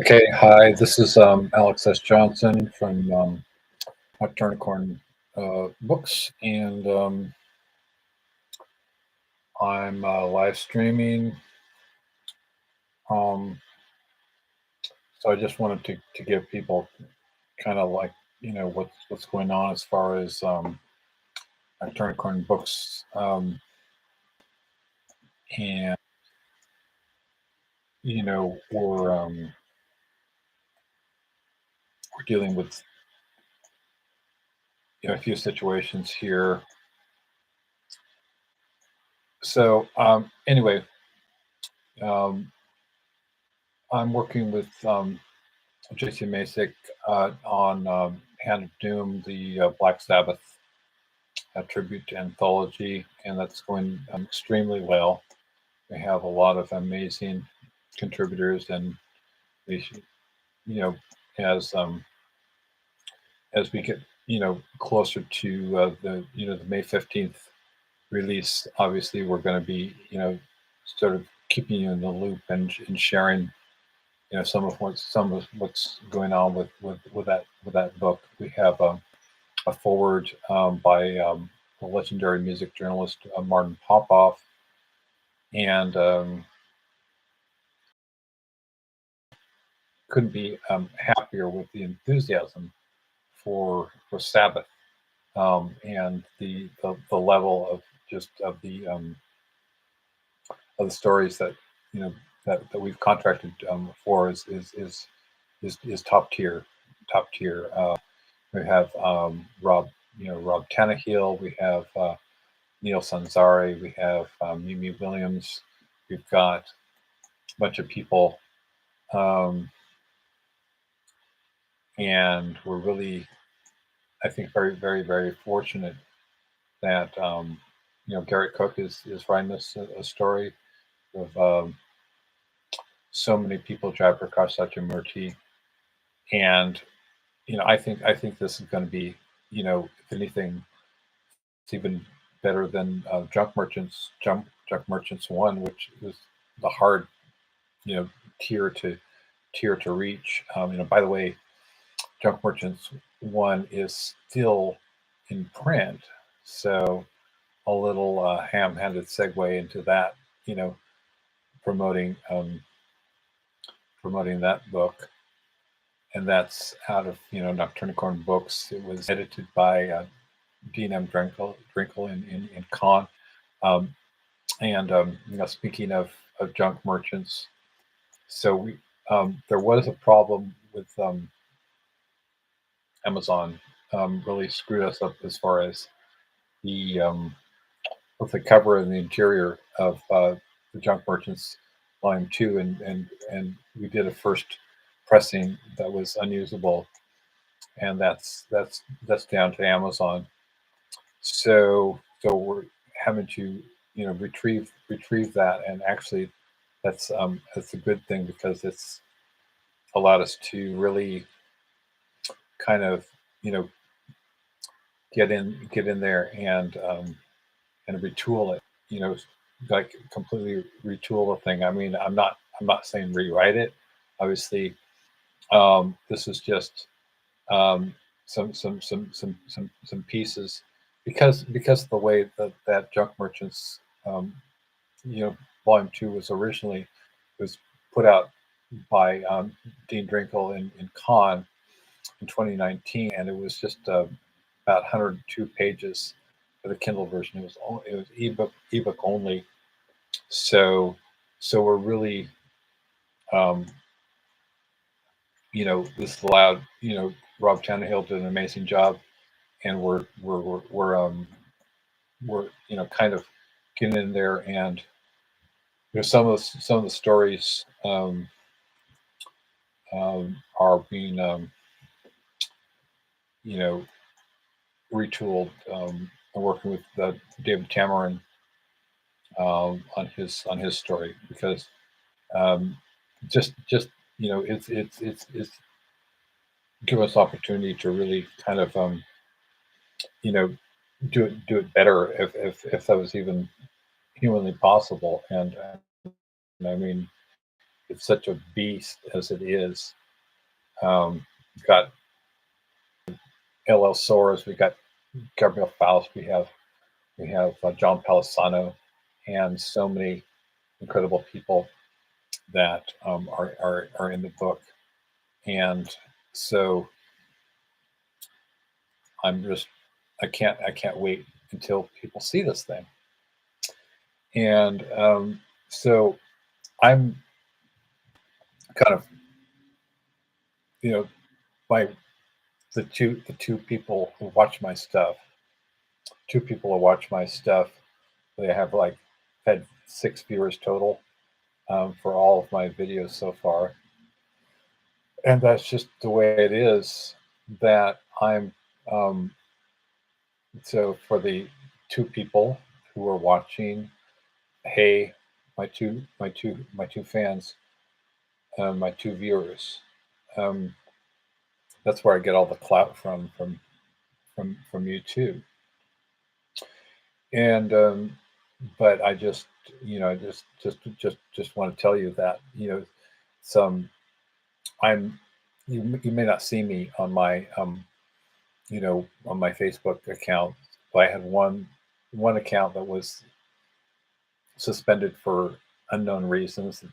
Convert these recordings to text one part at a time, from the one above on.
Okay, hi, this is Alex S. Johnson from Nocturnicorn Books, and I'm live streaming. Um, so I just wanted to give people kind of like, what's going on as far as Nocturnicorn Books, and we're dealing with a few situations here. So anyway, um, I'm working with JC Masick on Hand of Doom, the Black Sabbath tribute anthology, and that's going extremely well. We have a lot of amazing contributors, and we, you know, as as we get closer to the May 15th release, obviously we're going to be sort of keeping you in the loop and sharing some of what's going on with that book. We have a forward by the legendary music journalist Martin Popoff, and couldn't be happier with the enthusiasm for Sabbath, and the level of just of the stories that you know that we've contracted for is top tier, top tier. We have Rob Tannehill. We have Neil Sanzari. We have Mimi Williams. We've got a bunch of people, um, and we're really, I think, very, very, very fortunate that Garrett Cook is writing this a story of so many people, Jai Prakash Satyamurti, and I think this is going to be, if anything, it's even better than Junk Merchants One, which was the hard you know tier to reach. By the way, Junk Merchants One is still in print, so a little ham-handed segue into that. You know, promoting promoting that book, and that's out of Nocturnicorn Books. It was edited by Dean M. Drinkle in Con. Um, and speaking of junk merchants, so there was a problem with Amazon. Really screwed us up as far as the with the cover and the interior of the Junk Merchants Volume Two, and we did a first pressing that was unusable, and that's down to Amazon. So we're having to retrieve that, and actually that's a good thing because it's allowed us to really kind of you know get in there and retool it. Like completely retool the thing. I mean, I'm not saying rewrite it. Obviously, this is just um, some pieces because of the way that Junk Merchants um, you know Volume Two was put out by Dean Drinkle in Con in 2019, and it was just about 102 pages for the Kindle version. It was ebook only. So we're really um, this allowed Rob Tannehill did an amazing job, and we're kind of getting in there, and some of the stories are being you know retooled. I'm working with David Cameron on his story because um, just it's give us opportunity to really kind of you know do it better if that was even humanly possible. And I mean, it's such a beast as it is. We've got LL Soares, we got Gabriel Faust, we have John Palisano, and so many incredible people that are in the book. And so I'm just I can't wait until people see this thing. And so I'm kind of, you know, my the two people who watch my stuff, two people who watch my stuff, they have like had 6 viewers total for all of my videos so far, and that's just the way it is. That I'm um, so for the two people who are watching, hey, my two fans, my two viewers. Um, that's where I get all the clout from you too. And but I just I just want to tell you that some I'm you may not see me on my Facebook account, but I had one account that was suspended for unknown reasons.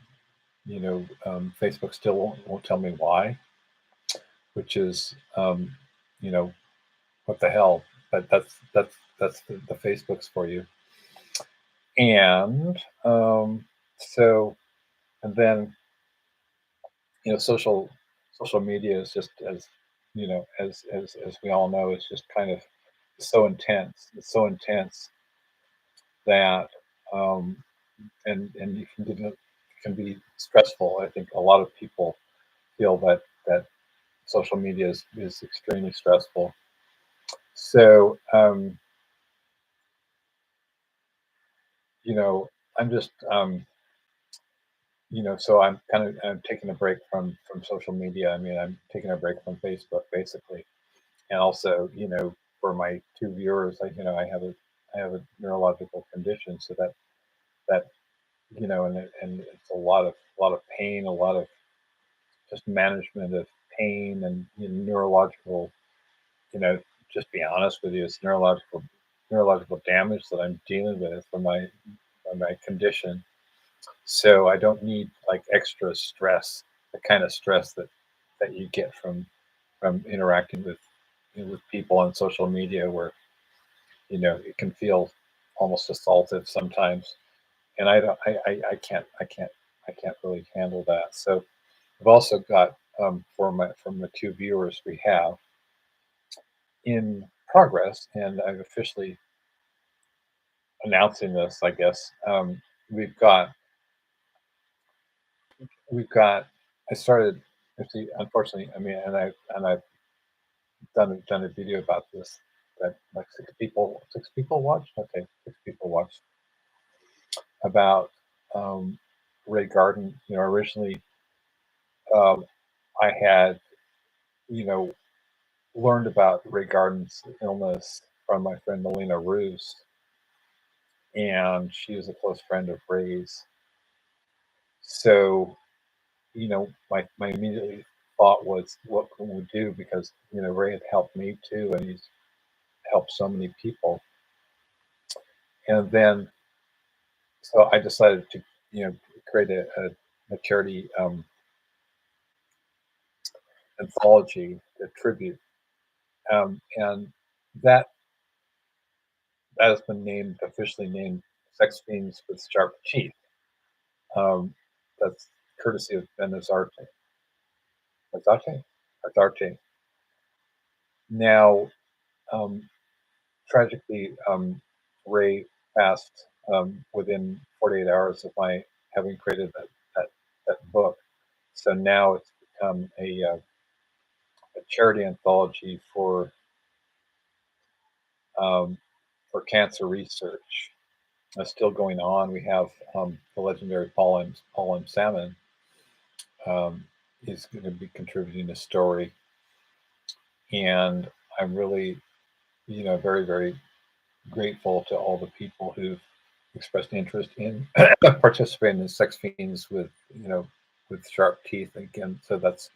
Facebook still won't tell me why, which is you know what the hell. But that's the Facebook's for you. And so and then social media is just as we all know, it's just kind of so intense. It's so intense that um, and you can get it can be stressful. I think a lot of people feel that social media is extremely stressful. So you know, I'm just so I'm taking a break from social media. I mean, I'm taking a break from Facebook basically, and also for my two viewers, I have a neurological condition, so that and it's a lot of pain, a lot of just management of pain and neurological, you know, just be honest with you, it's neurological damage that I'm dealing with from my condition. So I don't need like extra stress, the kind of stress that you get from interacting with people on social media, where it can feel almost assaultive sometimes. And I don't, I can't really handle that. So I've also got from the two viewers we have in progress, and I'm officially announcing this, I guess. We've got we've got. I started. Actually, unfortunately, I mean, and I've done a video about this that like six people watched. Okay, 6 people watched about Ray Garden. Originally, um, I had you know learned about Ray Garden's illness from my friend Melina Roos, and she is a close friend of Ray's. So, my immediate thought was, what can we do? Because, Ray had helped me too, and he's helped so many people. And then, so I decided to, create a charity anthology, a tribute. And that that has been officially named Sex Fiends with Sharp Teeth. Um, that's courtesy of Ben Azarte. Azarte? Azarte. Now, um, tragically, Ray passed within 48 hours of my having created that book. So now it's become a charity anthology um, for cancer research. It's still going on. We have the legendary Paul M. Salmon um, is going to be contributing a story, and I'm really, very, very grateful to all the people who've expressed interest in participating in Sex Fiends with with sharp teeth again. So that's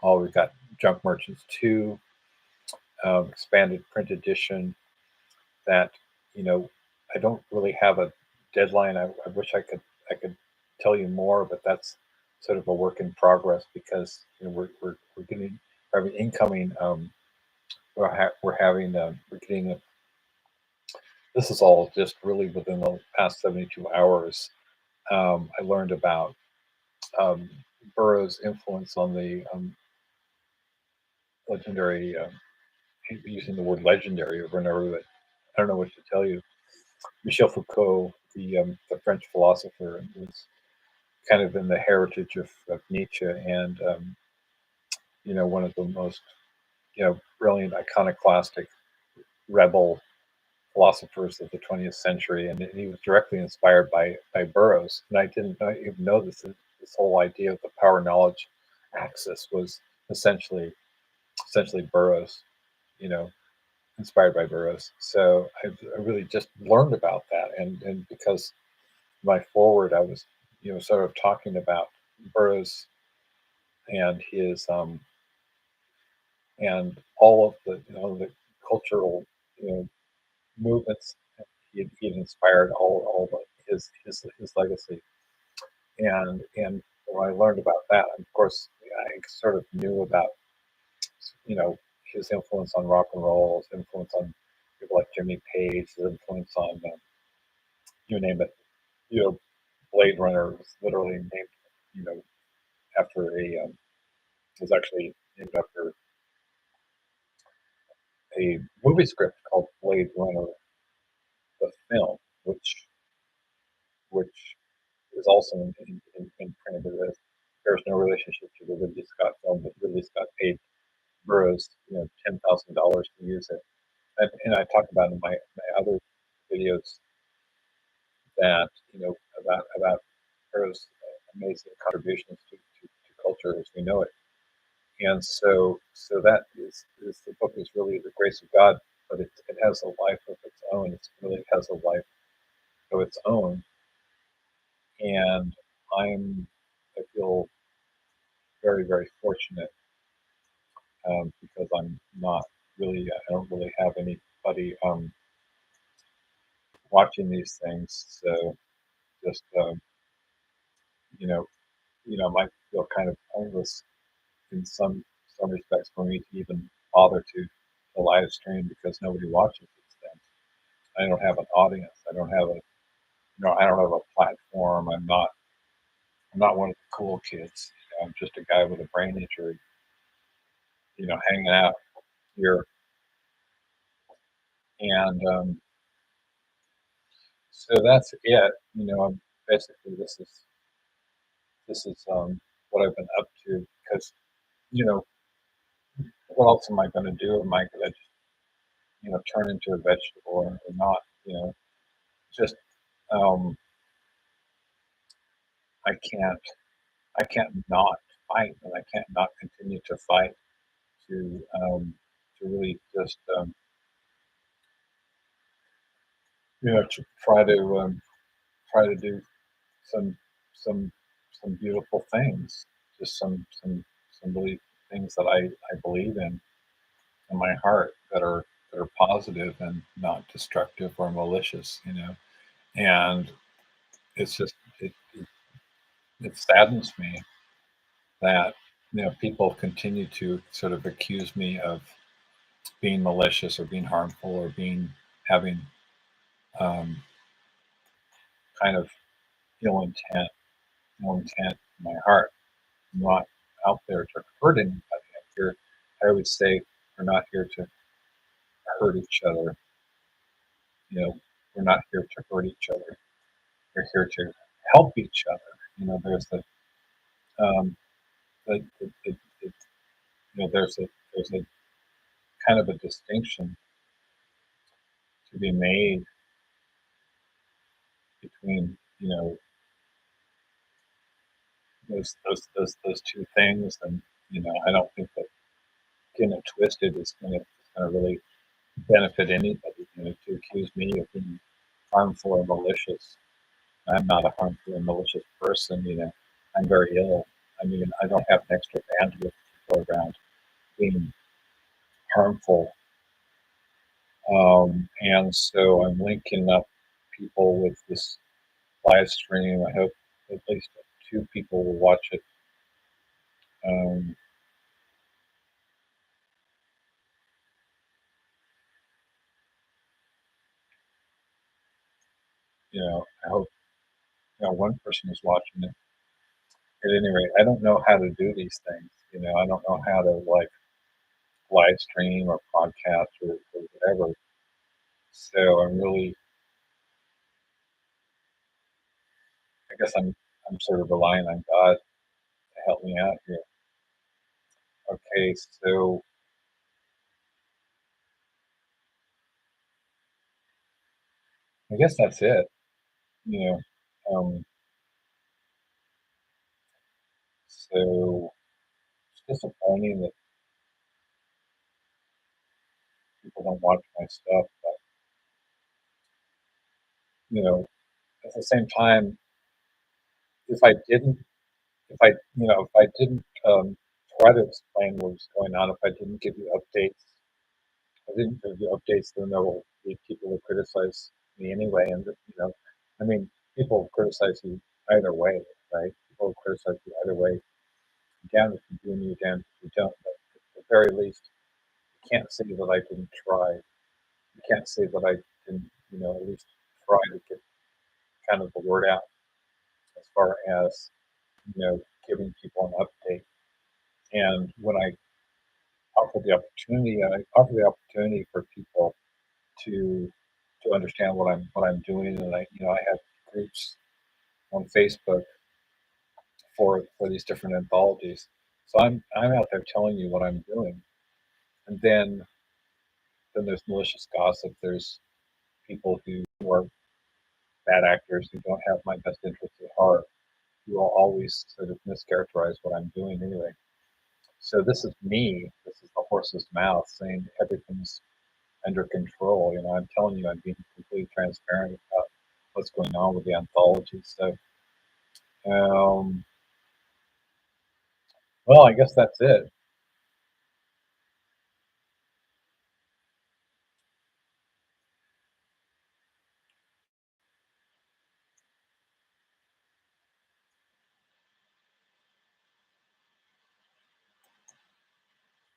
all we've got. Junk Merchants 2, expanded print edition. That you know, I don't really have a deadline. I wish I could tell you more, but that's sort of a work in progress because we're getting having incoming. We're having we're getting this is all just really within the past 72 hours. I learned about um, Burroughs' influence on the legendary, using the word legendary over and over, but I don't know what to tell you. Michel Foucault, the French philosopher, was kind of in the heritage of Nietzsche, and one of the most brilliant, iconoclastic, rebel philosophers of the 20th century, and he was directly inspired by Burroughs. And I didn't even know this whole idea of the power knowledge axis was essentially Burroughs, you know, inspired by Burroughs. So I really just learned about that, and because my forward, I was sort of talking about Burroughs and his and all of the cultural you know movements he'd inspired all of his legacy. And when I learned about that, of course, I sort of knew about you know his influence on rock and roll, his influence on people like Jimmy Page, his influence on you name it. You know, Blade Runner was literally named you know after was actually named after a movie script called Blade Runner, the film, which is also in printed. There's no relationship to the Ridley Scott film, but Ridley Scott paid Burroughs, $10,000 to use it. And I talk about in my other videos that about Burroughs' amazing contributions to culture as we know it. And so that is the book is really the grace of God, but it has a life of its own. It really has a life of its own, and I feel very very fortunate because I don't really have anybody watching these things. So just you know it might feel kind of pointless in some respects for me to even bother to live stream because nobody watches these things. I don't have an audience. I don't have a platform. I'm not one of the cool kids. I'm just a guy with a brain injury, hanging out here. And so that's it. Basically this is what I've been up to because you know what else am I going to do? Am I going to turn into a vegetable or not? Just um, I can't I can't not fight, and I can't not continue to fight to really just to try to do some some some beautiful things, just some really things that I believe in my heart that are positive and not destructive or malicious. And it's just it saddens me that people continue to sort of accuse me of being malicious or being harmful or being having um, kind of ill intent, ill intent in my heart. I'm not out there to hurt anybody. I'm here, I would say, we're not here to hurt each other. You know, we're not here to hurt each other. We're here to help each other. There's um, the there's a kind of a distinction to be made between those two things, and I don't think that getting it twisted is going to really benefit anybody. To accuse me of being harmful or malicious, I'm not a harmful or malicious person. I'm very ill. I mean, I don't have an extra bandwidth to go around being harmful. And so I'm linking up people with this live stream. I hope at least two people will watch it. Um, I hope one person is watching it. At any rate, I don't know how to do these things. I don't know how to like live stream or podcast or whatever. So I guess I'm sort of relying on God to help me out here. Okay, so I guess that's it. You know, um, so it's disappointing that people don't watch my stuff, but you know, at the same time, if I didn't, if I didn't try to explain what was going on, if I didn't give you updates, I didn't give you updates, then there will be people who criticize me anyway, and I mean, people criticize you either way, right? People criticize you either way. Damn if you do, and you damn if you don't. But at the very least, you can't say that I didn't try. You can't say that I didn't, at least try to get kind of the word out as far as giving people an update. And when I I offer the opportunity for people to understand what I'm doing, and I have groups on Facebook for these different anthologies. So I'm out there telling you what I'm doing, and then there's malicious gossip. There's people who are bad actors who don't have my best interests at heart, who will always sort of mischaracterize what I'm doing anyway. So this is me. This is the horse's mouth saying everything's under control. I'm telling you, I'm being completely transparent about what's going on with the anthology. So, um, well, I guess that's it.